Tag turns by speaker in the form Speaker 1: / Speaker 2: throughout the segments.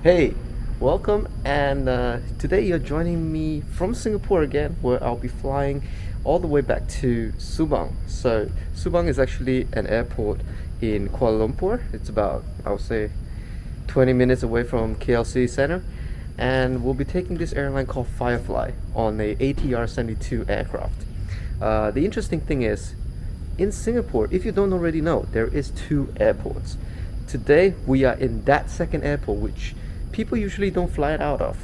Speaker 1: Hey, welcome, and today you're joining me from Singapore again, where I'll be flying all the way back to Subang. So, Subang is actually an airport in Kuala Lumpur. It's about, I would say, 20 minutes away from KLC Center, and we'll be taking this airline called Firefly on a ATR 72 aircraft. The interesting thing is, in Singapore, if you don't already know, there is two airports. Today we are in that second airport which people usually don't fly out of.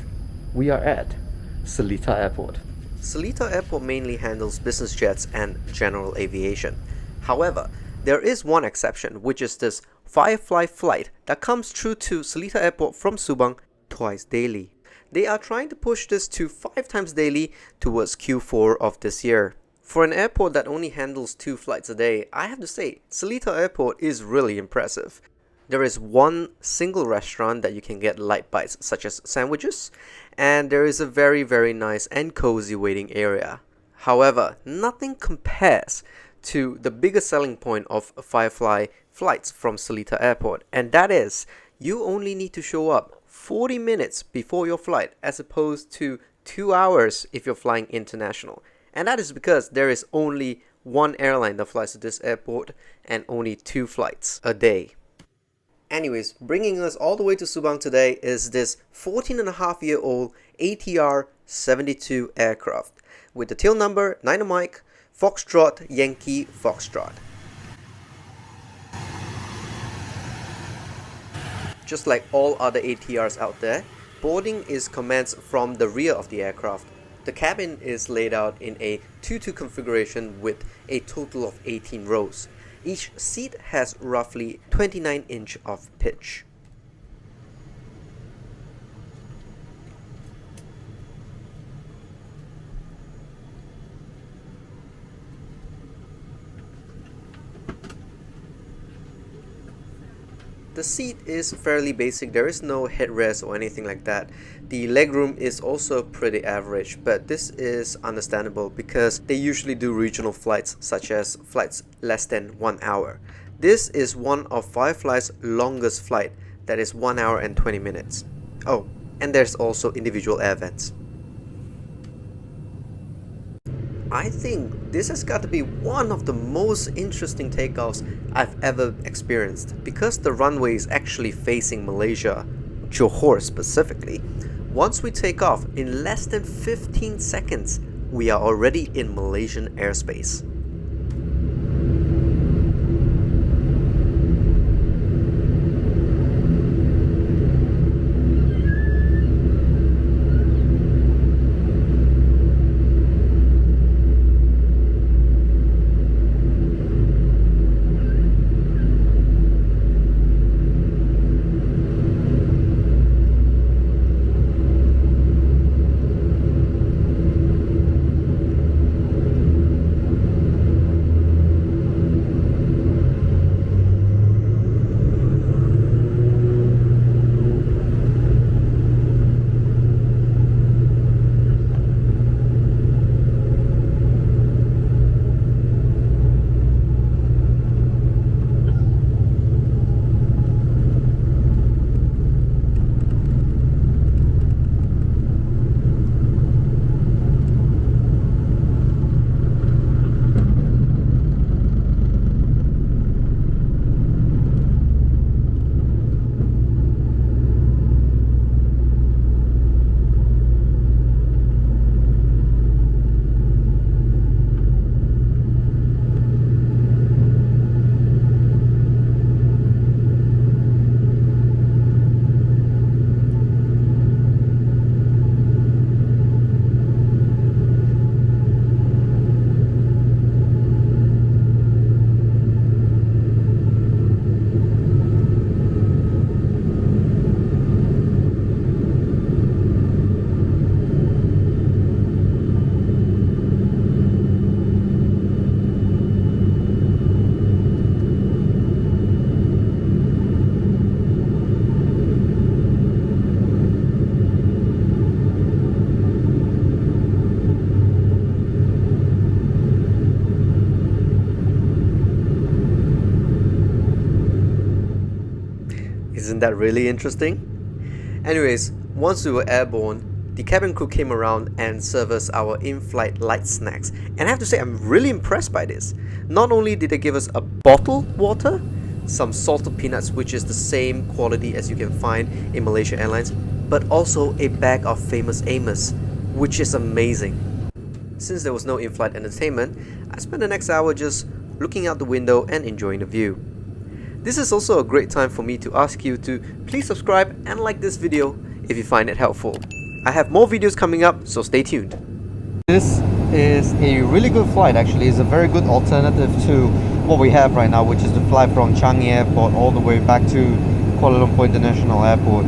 Speaker 1: We are at Seletar Airport. Seletar Airport mainly handles business jets and general aviation. However, there is one exception, which is this Firefly flight that comes through to Seletar Airport from Subang twice daily. They are trying to push this to 5 times daily towards Q4 of this year. For an airport that only handles 2 flights a day, I have to say, Seletar Airport is really impressive. There is one single restaurant that you can get light bites such as sandwiches, and there is a very nice and cozy waiting area. However, nothing compares to the biggest selling point of Firefly flights from Seletar Airport, and that is you only need to show up 40 minutes before your flight as opposed to 2 hours if you're flying international. And that is because there is only one airline that flies to this airport and only 2 flights a day. Anyways, bringing us all the way to Subang today is this 14.5-year-old ATR 72 aircraft with the tail number 9 Mike Foxtrot Yankee Foxtrot. Just like all other ATRs out there, boarding is commenced from the rear of the aircraft. The cabin is laid out in a 2-2 configuration with a total of 18 rows. Each seat has roughly 29 inch of pitch. The seat is fairly basic, there is no headrest or anything like that. The legroom is also pretty average, but this is understandable because they usually do regional flights such as flights less than 1 hour. This is one of Firefly's longest flight, that is 1 hour and 20 minutes. Oh, and there's also individual air vents. I think this has got to be one of the most interesting takeoffs I've ever experienced because the runway is actually facing Malaysia, Johor specifically. Once we take off, in less than 15 seconds, we are already in Malaysian airspace. Isn't that really interesting? Anyways, once we were airborne, the cabin crew came around and served us our in-flight light snacks. And I have to say, I'm really impressed by this. Not only did they give us a bottled water, some salted peanuts, which is the same quality as you can find in Malaysia Airlines, but also a bag of famous Amos, which is amazing. Since there was no in-flight entertainment, I spent the next hour just looking out the window and enjoying the view. This is also a great time for me to ask you to please subscribe and like this video if you find it helpful. I have more videos coming up, so stay tuned. This is a really good flight actually. It's a very good alternative to what we have right now, which is to fly from Changi Airport all the way back to Kuala Lumpur International Airport.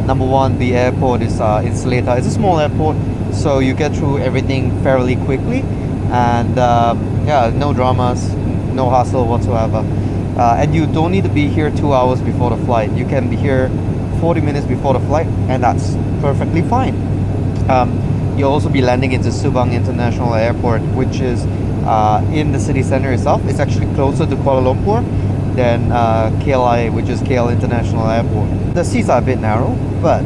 Speaker 1: Number one, the airport is in Seletar. It's a small airport, so you get through everything fairly quickly, and yeah, no dramas, no hassle whatsoever. And you don't need to be here 2 hours before the flight. You can be here 40 minutes before the flight, and that's perfectly fine. You'll also be landing into Subang International Airport, which is in the city center itself. It's actually closer to Kuala Lumpur than KLIA, which is KL International Airport. The seats are a bit narrow, but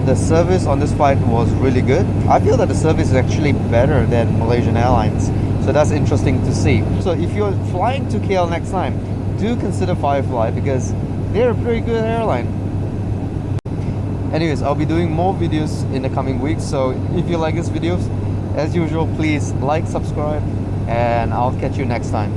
Speaker 1: the service on this flight was really good. I feel that the service is actually better than Malaysian Airlines, so that's interesting to see. So if you're flying to KL next time, do consider Fireflyz because they're a pretty good airline. Anyways, I'll be doing more videos in the coming weeks, so if you like this videos, as usual, please like, subscribe, and I'll catch you next time.